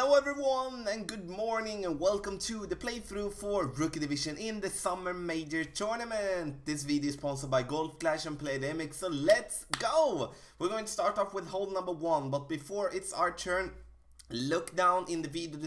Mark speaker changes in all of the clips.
Speaker 1: Hello everyone and good morning and welcome to the playthrough for Rookie Division in the Summer Major Tournament. This video is sponsored by Golf Clash and Playdemic, so let's go! We're going to start off with hole number 1, but before it's our turn, look down in the video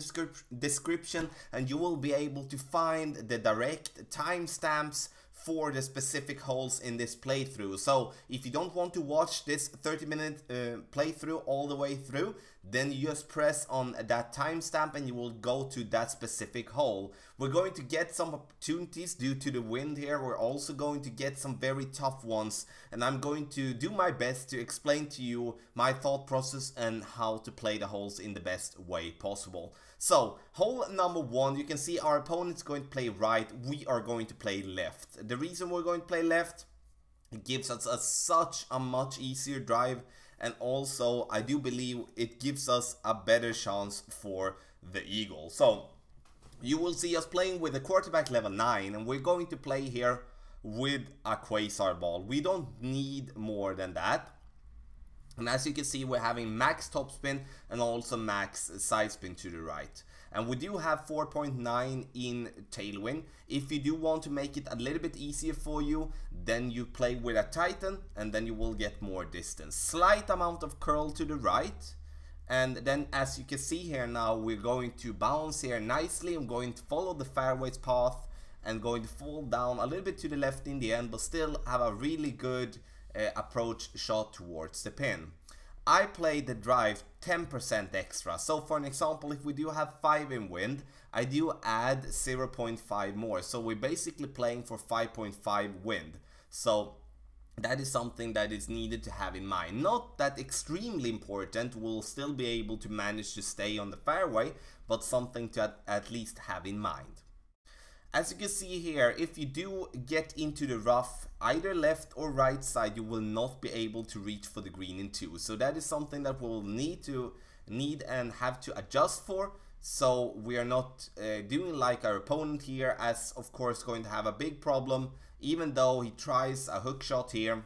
Speaker 1: description and you will be able to find the direct timestamps for the specific holes in this playthrough. So if you don't want to watch this 30-minute playthrough all the way through, then you just press on that timestamp and you will go to that specific hole. We're going to get some opportunities due to the wind here. We're also going to get some very tough ones, and I'm going to do my best to explain to you my thought process and how to play the holes in the best way possible. So hole number 1, you can see our opponent's going to play right, we are going to play left. The reason we're going to play left, it gives us such a much easier drive, and also I do believe it gives us a better chance for the eagle. So you will see us playing with a quarterback level 9, and we're going to play here with a quasar ball. We don't need more than that. And as you can see, we're having max topspin and also max side spin to the right. And we do have 4.9 in tailwind. If you do want to make it a little bit easier for you, then you play with a Titan and then you will get more distance. Slight amount of curl to the right. And then as you can see here now, we're going to bounce here nicely. I'm going to follow the fairway's path and going to fall down a little bit to the left in the end, but still have a really good approach shot towards the pin. I played the drive 10% extra. So for an example, if we do have 5 in wind, I do add 0.5 more. So we're basically playing for 5.5 wind. So that is something that is needed to have in mind. Not that extremely important, we'll still be able to manage to stay on the fairway, but something to at least have in mind. As you can see here, if you do get into the rough, either left or right side, you will not be able to reach for the green in 2. So that is something that we'll need and have to adjust for. So we are not doing like our opponent here, as of course going to have a big problem, even though he tries a hook shot here,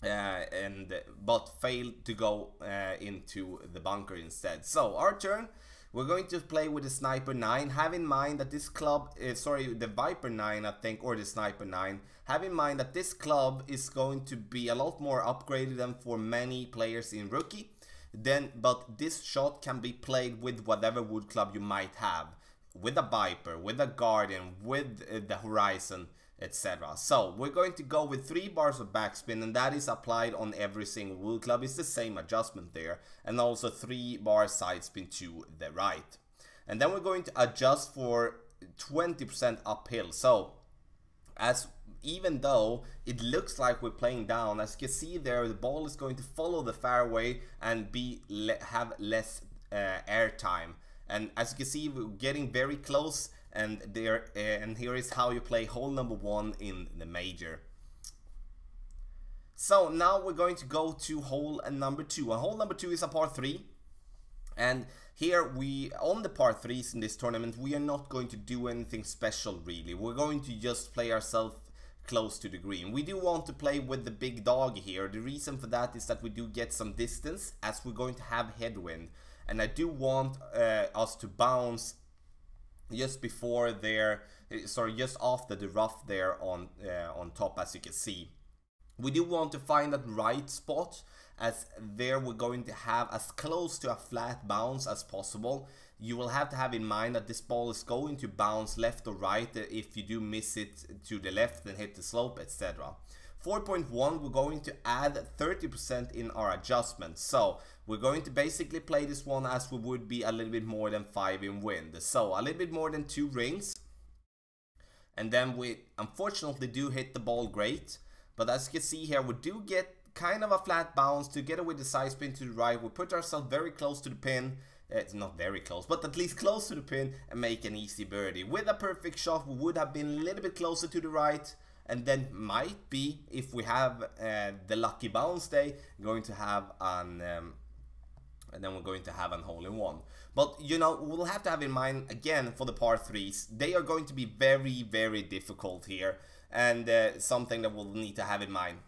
Speaker 1: but failed to go into the bunker instead. So our turn. We're going to play with the Sniper 9. Have in mind that this club, the Viper 9 I think, or the Sniper 9. Have in mind that this club is going to be a lot more upgraded than for many players in Rookie. But this shot can be played with whatever wood club you might have. With a Viper, with a Guardian, with the Horizon, etc. So we're going to go with 3 bars of backspin, and that is applied on every single wood club. It's the same adjustment there, and also 3 bar side spin to the right. And then we're going to adjust for 20% uphill. So even though it looks like we're playing down, as you can see there, the ball is going to follow the fairway and have less air time. And as you can see, we're getting very close. And here is how you play hole number 1 in the major. So now we're going to go to hole number 2. And hole number 2 is a par 3. And here on the par 3s in this tournament, we are not going to do anything special really. We're going to just play ourselves close to the green. We do want to play with the big dog here. The reason for that is that we do get some distance as we're going to have headwind. And I do want us to bounce just before there, just after the rough there on top, as you can see. We do want to find that right spot, as there we're going to have as close to a flat bounce as possible. You will have to have in mind that this ball is going to bounce left or right if you do miss it to the left and hit the slope, etc. 4.1, we're going to add 30% in our adjustment. So we're going to basically play this one as we would be a little bit more than 5 in wind. So a little bit more than 2 rings. And then we unfortunately do hit the ball great. But as you can see here, we do get kind of a flat bounce together with the side spin to the right. We put ourselves very close to the pin. It's not very close, but at least close to the pin and make an easy birdie. With a perfect shot, we would have been a little bit closer to the right. And then might be, if we have the lucky bounce day, going to have an and then we're going to have an hole-in-one. But you know, we'll have to have in mind again for the par 3s, they are going to be very, very difficult here, and something that we'll need to have in mind.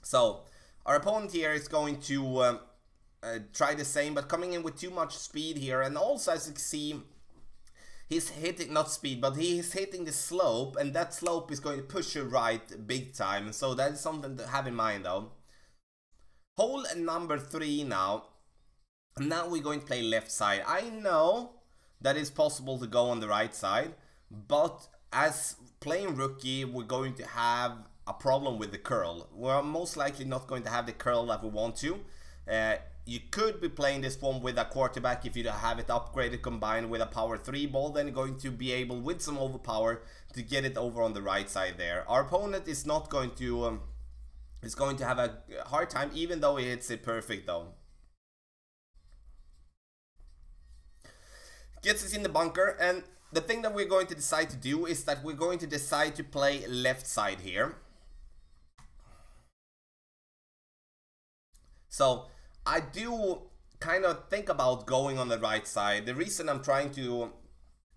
Speaker 1: So our opponent here is going to try the same, but coming in with too much speed here. And also, as you can see, he's hitting, not speed, but he is hitting the slope, and that slope is going to push you right big time. So that is something to have in mind though. Hole number 3 now. Now we're going to play left side. I know that it's possible to go on the right side, but as playing rookie, we're going to have a problem with the curl. We're most likely not going to have the curl that we want to. You could be playing this one with a quarterback if you have it upgraded combined with a power 3 ball, then you're going to be able with some overpower to get it over on the right side there. Our opponent is not going to have a hard time, even though he hits it perfect though. Gets us in the bunker, and the thing that we're going to decide to do is that we're going to decide to play left side here. So I do kind of think about going on the right side. The reason I'm trying to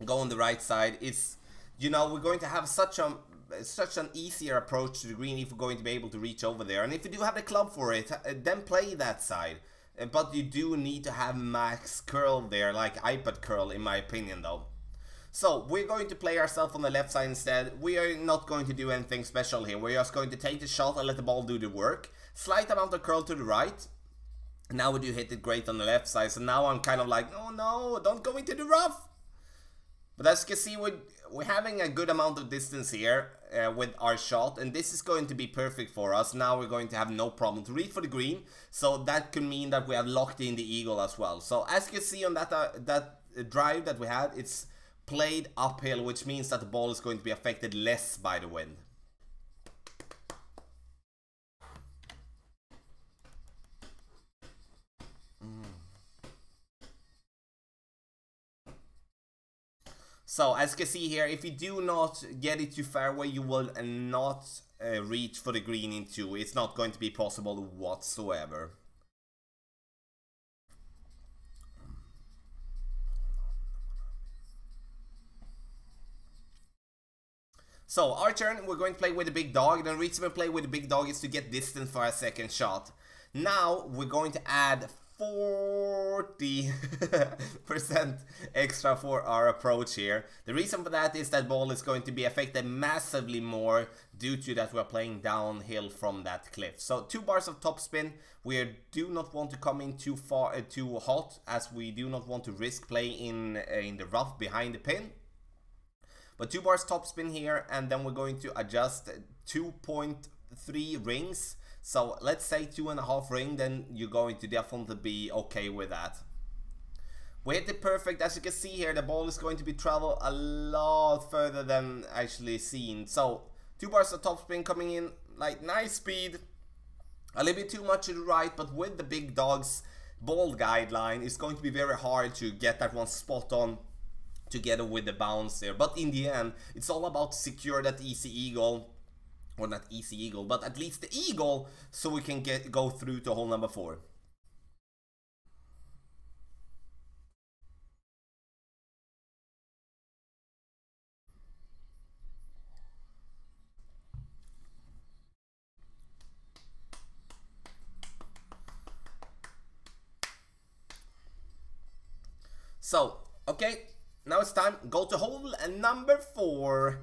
Speaker 1: go on the right side is, you know, we're going to have such an easier approach to the green if we're going to be able to reach over there. And if you do have the club for it, then play that side. But you do need to have max curl there, like iPad curl in my opinion though. So we're going to play ourselves on the left side instead. We are not going to do anything special here. We're just going to take the shot and let the ball do the work. Slight amount of curl to the right. Now we do hit it great on the left side. So now I'm kind of like, oh no, don't go into the rough. But as you can see, we're having a good amount of distance here with our shot, and this is going to be perfect for us. Now we're going to have no problem to reach for the green, so that could mean that we have locked in the eagle as well. So as you can see on that drive that we had, it's played uphill, which means that the ball is going to be affected less by the wind. So as you can see here, if you do not get it to fairway, you will not reach for the green in 2. It's not going to be possible whatsoever. So our turn, we're going to play with the big dog. The reason we play with the big dog is to get distance for our second shot. Now we're going to add 40% extra for our approach here. The reason for that is that ball is going to be affected massively more due to that we're playing downhill from that cliff. So 2 bars of topspin. We do not want to come in too hot, as we do not want to risk playing in the rough behind the pin. But 2 bars topspin here, and then we're going to adjust 2.3 rings. So let's say 2.5 ring, then you're going to definitely be okay with that. We hit it perfect. As you can see here, the ball is going to be travel a lot further than actually seen. So 2 bars of topspin coming in, like nice speed. A little bit too much to the right, but with the big dog's ball guideline, it's going to be very hard to get that one spot on together with the bounce there. But in the end, it's all about secure that easy eagle. Or not easy eagle, but at least the eagle, so we can go through to hole number 4. So, okay, now it's time. Go to hole number 4.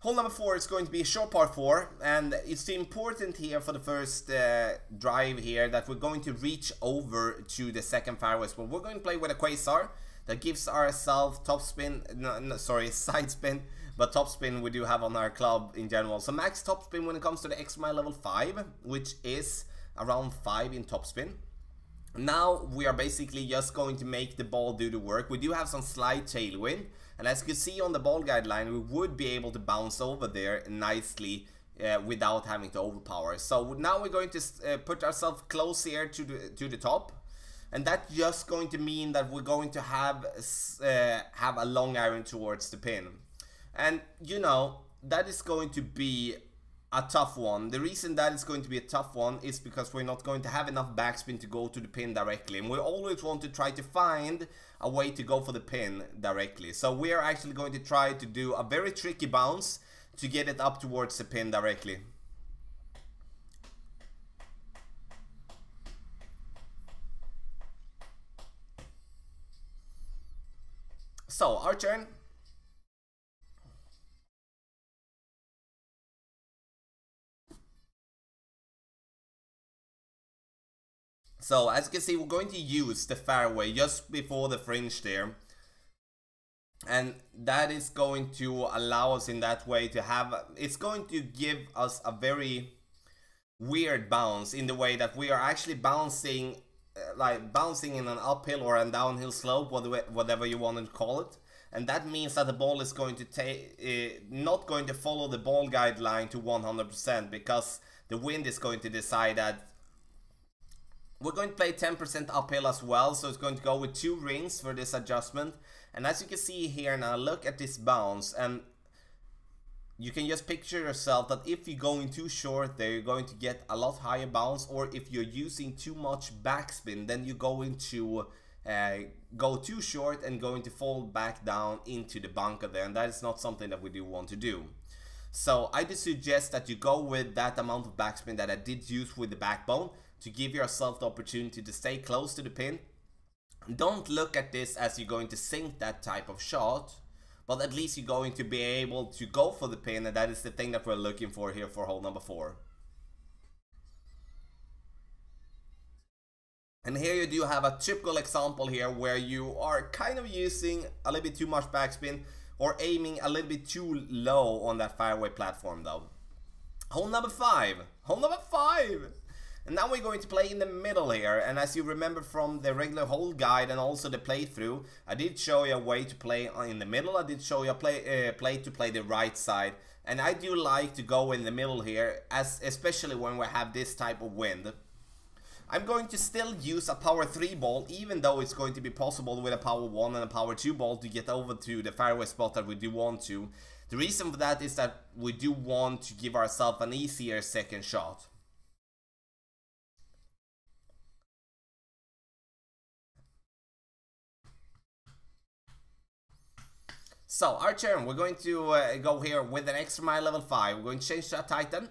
Speaker 1: Hole number 4 is going to be a short par 4, and it's important here for the first drive here that we're going to reach over to the second fairway spot. We're going to play with a quasar that gives ourselves side spin, but top spin we do have on our club in general. So max top spin when it comes to the X mile level 5, which is around 5 in top spin. Now we are basically just going to make the ball do the work. We do have some slight tailwind, and as you can see on the ball guideline, we would be able to bounce over there nicely without having to overpower. So now we're going to put ourselves close here to the top, and that's just going to mean that we're going to have a long iron towards the pin. And you know, that is going to be a tough one. The reason that it's going to be a tough one is because we're not going to have enough backspin to go to the pin directly, and we always want to try to find a way to go for the pin directly. So we are actually going to try to do a very tricky bounce to get it up towards the pin directly. So, our turn. So, as you can see, we're going to use the fairway just before the fringe there. And that is going to allow us in that way to have, it's going to give us a very weird bounce in the way that we are actually bouncing, like bouncing in an uphill or a downhill slope, whatever you want to call it. And that means that the ball is going to take, not going to follow the ball guideline to 100%, because the wind is going to decide that. We're going to play 10% uphill as well, so it's going to go with 2 rings for this adjustment. And as you can see here now, look at this bounce, and you can just picture yourself that if you're going too short there, you're going to get a lot higher bounce, or if you're using too much backspin, then you're going to go too short and going to fall back down into the bunker there, and that is not something that we do want to do. So I do suggest that you go with that amount of backspin that I did use with the backbone, to give yourself the opportunity to stay close to the pin. Don't look at this as you're going to sink that type of shot, but at least you're going to be able to go for the pin, and that is the thing that we're looking for here for hole number 4. And here you do have a typical example here where you are kind of using a little bit too much backspin, or aiming a little bit too low on that fairway platform though. Hole number 5. Hole number 5! And now we're going to play in the middle here, and as you remember from the regular hole guide and also the playthrough, I did show you a way to play in the middle. I did show you a play to play the right side, and I do like to go in the middle here, especially when we have this type of wind. I'm going to still use a power 3 ball, even though it's going to be possible with a power 1 and a power 2 ball to get over to the fairway spot that we do want to. The reason for that is that we do want to give ourselves an easier second shot. So, our turn, we're going to go here with an extra mile level 5. We're going to change to a Titan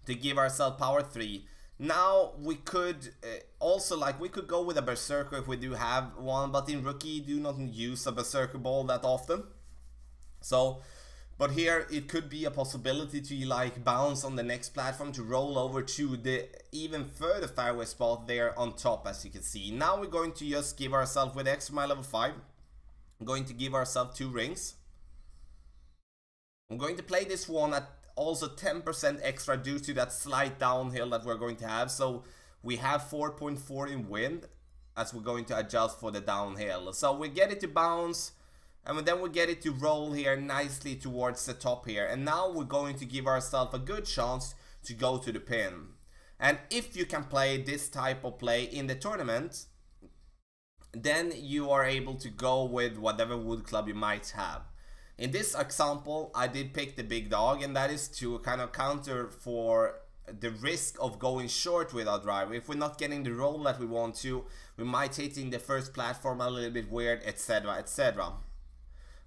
Speaker 1: to give ourselves power 3. Now, we could also, we could go with a Berserker if we do have one, but in Rookie, you do not use a Berserker ball that often. So, but here, it could be a possibility to, bounce on the next platform to roll over to the even further fairway spot there on top, as you can see. Now, we're going to just give ourselves with extra mile level 5. I'm going to give ourselves 2 rings. I'm going to play this one at also 10% extra due to that slight downhill that we're going to have. So we have 4.4 in wind as we're going to adjust for the downhill. So we get it to bounce, and then we get it to roll here nicely towards the top here. And now we're going to give ourselves a good chance to go to the pin. And if you can play this type of play in the tournament, then you are able to go with whatever wood club you might have. In this example, I did pick the big dog, and that is to kind of counter for the risk of going short with our driver. If we're not getting the roll that we want to, we might hitting the first platform a little bit weird, etc, etc.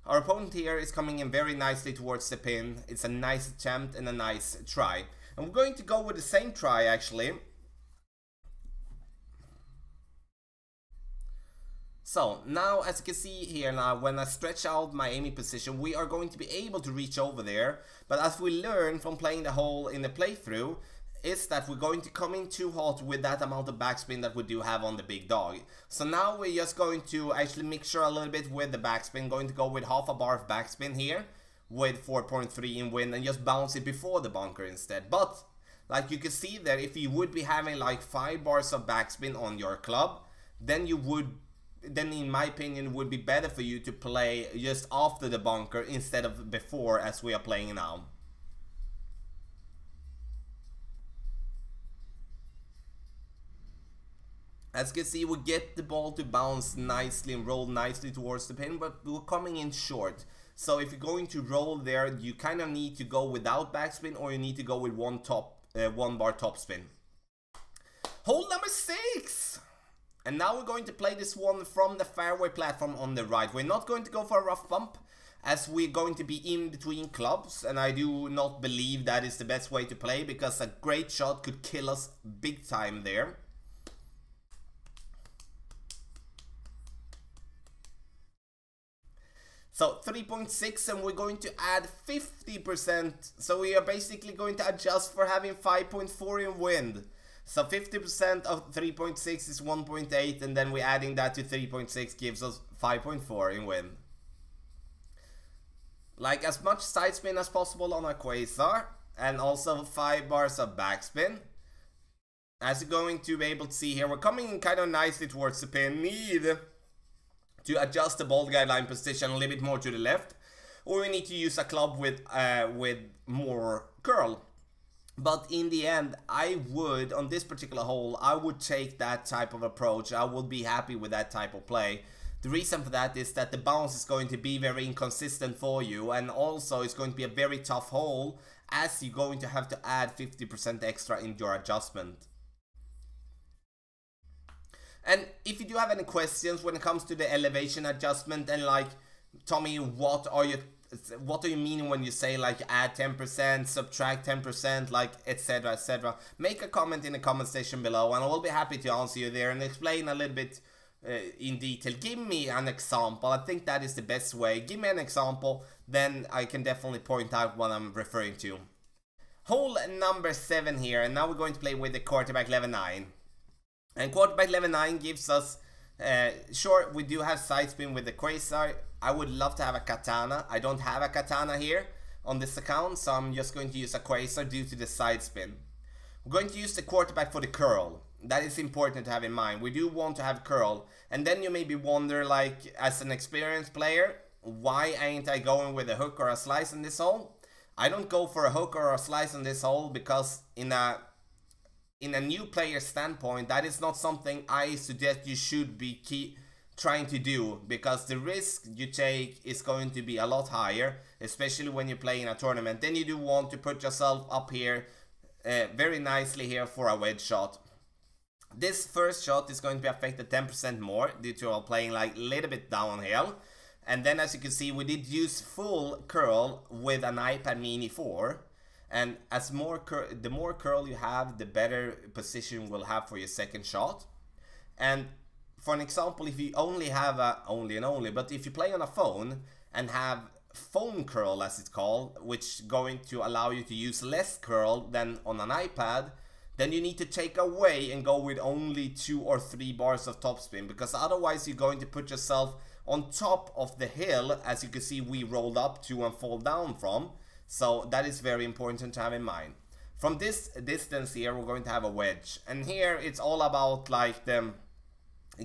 Speaker 1: Our opponent here is coming in very nicely towards the pin. It's a nice attempt and a nice try. And we're going to go with the same try actually. So now, as you can see here now, when I stretch out my aiming position, we are going to be able to reach over there. But as we learn from playing the hole in the playthrough, is that we're going to come in too hot with that amount of backspin that we do have on the big dog. So now we're just going to actually mixture a little bit with the backspin, going to go with half a bar of backspin here, with 4.3 in wind, and just bounce it before the bunker instead. But, like you can see there, if you would be having like 5 bars of backspin on your club, then you would... then in my opinion it would be better for you to play just after the bunker instead of before, as we are playing now. As you can see, we get the ball to bounce nicely and roll nicely towards the pin, but we're coming in short. So if you're going to roll there, you kind of need to go without backspin, or you need to go with one bar topspin. Hole number 6! And now we're going to play this one from the fairway platform on the right. We're not going to go for a rough bump, as we're going to be in between clubs, and I do not believe that is the best way to play, because a great shot could kill us big time there. So 3.6, and we're going to add 50%. So we are basically going to adjust for having 5.4 in wind. So 50% of 3.6 is 1.8, and then we're adding that to 3.6 gives us 5.4 in wind. Like as much side spin as possible on our Quasar, and also 5 bars of backspin. As you're going to be able to see here, we're coming in kind of nicely towards the pin. Need to adjust the ball guideline position a little bit more to the left, or we need to use a club with more curl. But in the end, I would, on this particular hole, I would take that type of approach. I would be happy with that type of play. The reason for that is that the bounce is going to be very inconsistent for you, and also it's going to be a very tough hole, as you're going to have to add 50% extra in your adjustment. And if you do have any questions when it comes to the elevation adjustment, and like, Tommy, what are you meaning when you say like add 10%, subtract 10%, like etc, etc, make a comment in the comment section below, and I will be happy to answer you there and explain a little bit in detail. Give me an example. I think that is the best way. Give me an example, then I can definitely point out what I'm referring to. Hole number 7 here, and now we're going to play with the quarterback level 9. And quarterback level 9 gives us, sure, we do have side spin with the Quasar. I would love to have a katana. I don't have a katana here on this account, so I'm just going to use a Quasar due to the side spin. We're going to use the quarterback for the curl. That is important to have in mind. We do want to have curl. And then you maybe wonder, like, as an experienced player, why ain't I going with a hook or a slice in this hole? I don't go for a hook or a slice in this hole because in a new player standpoint, that is not something I suggest you should be trying to do, because the risk you take is going to be a lot higher, especially when you play in a tournament. Then you do want to put yourself up here very nicely here for a wedge shot. This first shot is going to be affected 10% more due to our playing like a little bit downhill. And then as you can see, we did use full curl with an iPad Mini 4. And as the more curl you have, the better position we'll have for your second shot. And for an example, if you only have but if you play on a phone and have phone curl as it's called, which is going to allow you to use less curl than on an iPad, then you need to take away and go with only 2 or 3 bars of topspin, because otherwise you're going to put yourself on top of the hill, as you can see we rolled up to and fall down from. So that is very important to have in mind. From this distance here, we're going to have a wedge, and here it's all about like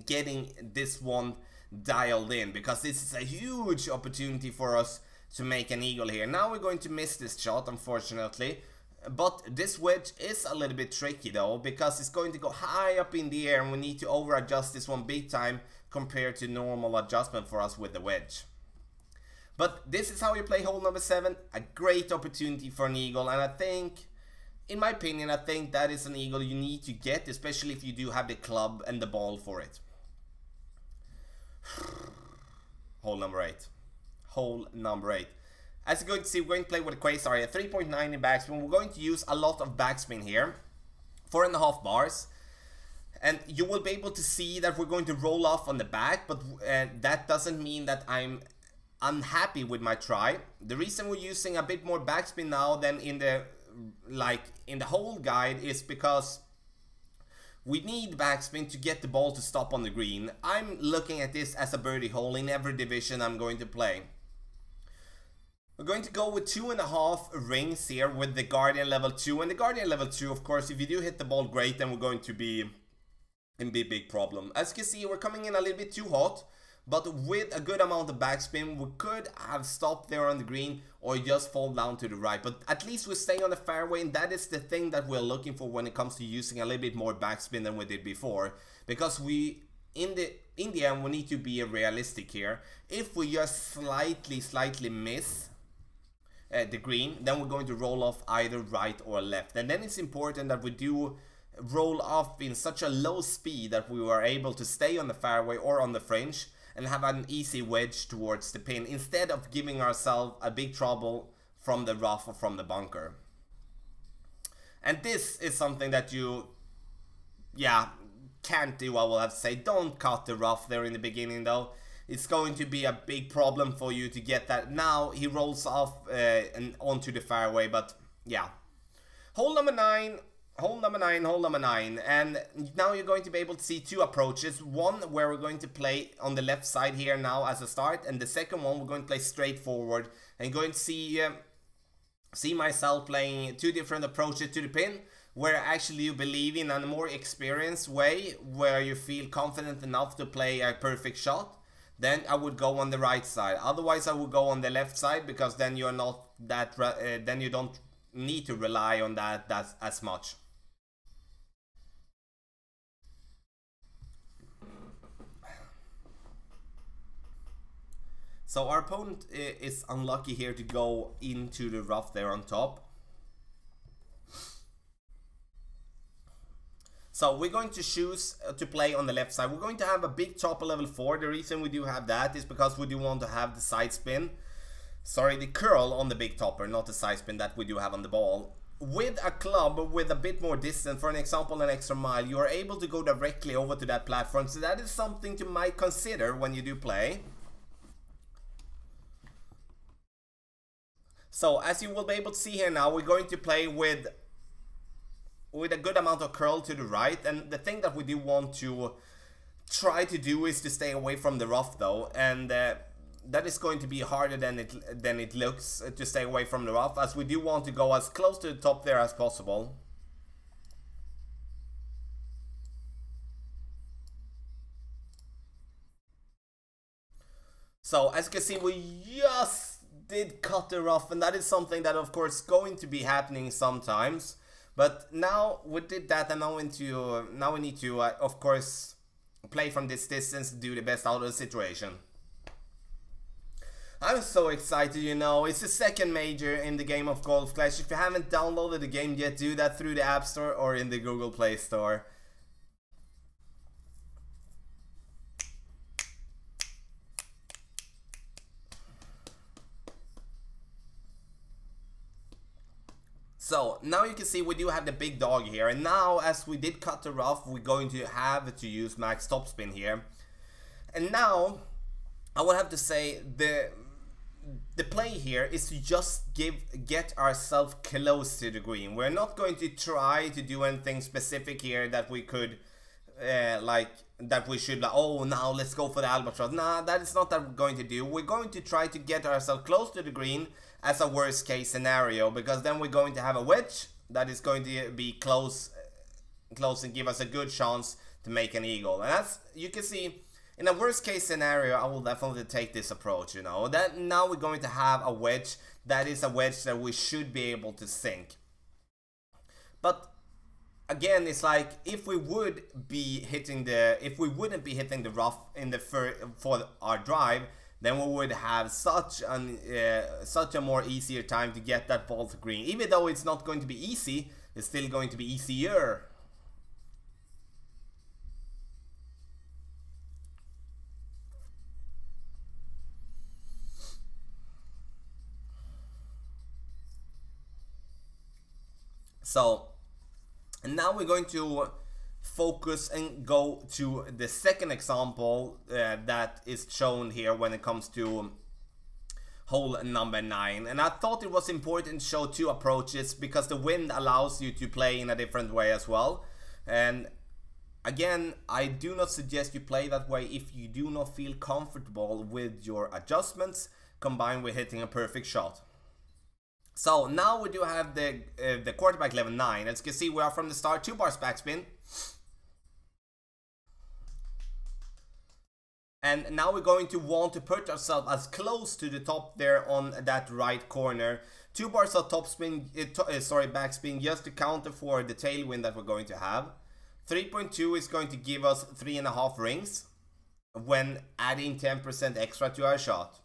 Speaker 1: getting this one dialed in, because this is a huge opportunity for us to make an eagle here. Now we're going to miss this shot, unfortunately, but this wedge is a little bit tricky though, because it's going to go high up in the air and we need to over adjust this one big time compared to normal adjustment for us with the wedge. But this is how you play hole number 7, a great opportunity for an eagle, and I think, in my opinion, I think that is an eagle you need to get, especially if you do have the club and the ball for it. Hole number 8. Hole number 8. As you're going to see, we're going to play with a Quasar at 3.9 in backspin. We're going to use a lot of backspin here, 4.5 bars. And you will be able to see that we're going to roll off on the back, but that doesn't mean that I'm unhappy with my try. The reason we're using a bit more backspin now than in the whole guide is because we need backspin to get the ball to stop on the green. I'm looking at this as a birdie hole in every division I'm going to play. We're going to go with 2.5 rings here with the Guardian level 2. And the Guardian level 2, of course, if you do hit the ball great, then we're going to be in big problem. As you can see, we're coming in a little bit too hot, but with a good amount of backspin, we could have stopped there on the green or just fall down to the right. But at least we're staying on the fairway, and that is the thing that we're looking for when it comes to using a little bit more backspin than we did before. Because we, in the end, we need to be realistic here. If we just slightly miss the green, then we're going to roll off either right or left. And then it's important that we do roll off in such a low speed that we were able to stay on the fairway or on the fringe and have an easy wedge towards the pin, instead of giving ourselves a big trouble from the rough or from the bunker. And this is something that you can't do, I will have to say. Don't cut the rough there in the beginning though. it's going to be a big problem for you to get that. Now he rolls off and onto the fairway, but yeah. Hole number 9, hole number 9, hole number 9, and now you're going to be able to see two approaches. One where we're going to play on the left side here now as a start, and the second one we're going to play straight forward, and going to see myself playing two different approaches to the pin, where actually you believe in a more experienced way, where you feel confident enough to play a perfect shot. Then I would go on the right side. Otherwise I would go on the left side, because then you're not that then you don't need to rely on that as much. So our opponent is unlucky here to go into the rough there on top. So we're going to choose to play on the left side. We're going to have a big chopper level 4. The reason we do have that is because we do want to have the side spin. Sorry, the curl on the big topper, not the side spin that we do have on the ball. With a club with a bit more distance, for an example an extra mile, you are able to go directly over to that platform. So that is something you might consider when you do play. So as you will be able to see here now, we're going to play with a good amount of curl to the right, and the thing that we do want to try to do is to stay away from the rough though, and that is going to be harder than it looks to stay away from the rough, as we do want to go as close to the top there as possible. So as you can see, we just did cut the rough, and that is something that of course is going to be happening sometimes. But now we did that, and now we need to of course play from this distance to do the best out of the situation. I'm so excited, you know. It's the second major in the game of Golf Clash. If you haven't downloaded the game yet, do that through the App Store or in the Google Play Store. So now you can see we do have the big dog here, and now as we did cut the rough, we're going to have to use max topspin here. And now I would have to say the play here is to just get ourselves close to the green. We're not going to try to do anything specific here that we could oh, now let's go for the albatross. Nah, that is not what we're going to do. We're going to try to get ourselves close to the green as a worst case scenario, because then we're going to have a wedge that is going to be close and give us a good chance to make an eagle. And as you can see, in a worst case scenario, I will definitely take this approach, you know. That now we're going to have a wedge that is a wedge that we should be able to sink. But again, it's like if we wouldn't be hitting the rough in the for our drive, then we would have such a more easier time to get that ball to green. Even though it's not going to be easy, it's still going to be easier. So, and now we're going to focus and go to the second example that is shown here when it comes to hole number 9. And I thought it was important to show two approaches because the wind allows you to play in a different way as well. And again, I do not suggest you play that way if you do not feel comfortable with your adjustments combined with hitting a perfect shot. So now we do have the quarterback level 9. As you can see, we are from the start 2 bars backspin. And now we're going to want to put ourselves as close to the top there on that right corner. 2 bars of backspin just to counter for the tailwind that we're going to have. 3.2 is going to give us 3.5 rings when adding 10% extra to our shot.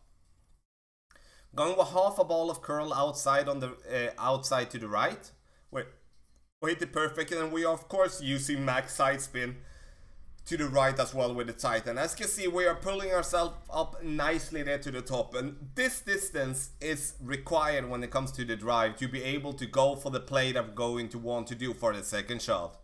Speaker 1: Going with half a ball of curl outside on the outside to the right. We hit it perfect, and we are of course using max side spin to the right as well with the Titan. As you can see, we are pulling ourselves up nicely there to the top, and this distance is required when it comes to the drive to be able to go for the play that we're going to want to do for the second shot.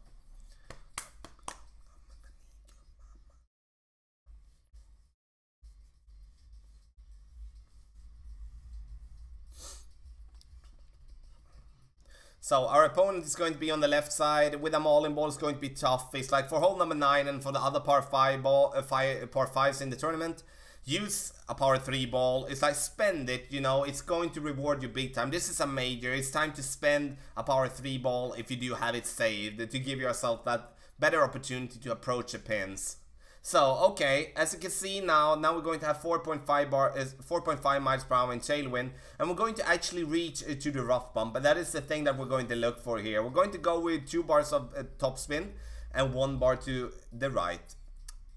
Speaker 1: So our opponent is going to be on the left side with a mauling ball. Is going to be tough. It's like for hole number 9 and for the other par 5 ball, par 5s in the tournament, use a par 3 ball. It's like spend it, you know, it's going to reward you big time. This is a major. It's time to spend a par 3 ball if you do have it saved to give yourself that better opportunity to approach the pins. So, okay, as you can see now we're going to have 4.5 miles per hour in tailwind, and we're going to actually reach to the rough bump, and that is the thing that we're going to look for here. We're going to go with 2 bars of topspin and 1 bar to the right.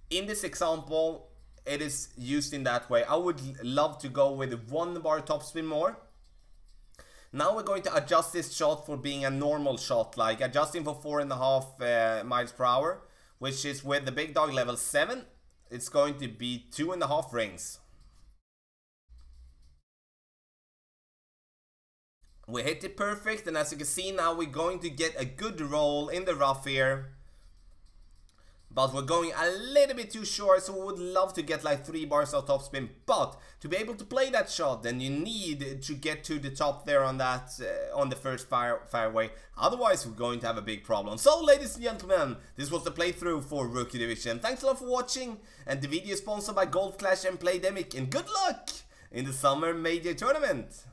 Speaker 1: In this example, it is used in that way. I would love to go with 1 bar topspin more. Now we're going to adjust this shot for being a normal shot, like adjusting for 4.5 miles per hour. Which is with the big dog level 7, it's going to be 2.5 rings. We hit it perfect, and as you can see now we're going to get a good roll in the rough here. But we're going a little bit too short, so we would love to get like 3 bars of topspin. But to be able to play that shot, then you need to get to the top there on that on the first fairway. Otherwise, we're going to have a big problem. So, ladies and gentlemen, this was the playthrough for Rookie Division. Thanks a lot for watching, and the video is sponsored by Golf Clash and Playdemic. And good luck in the Summer Major Tournament.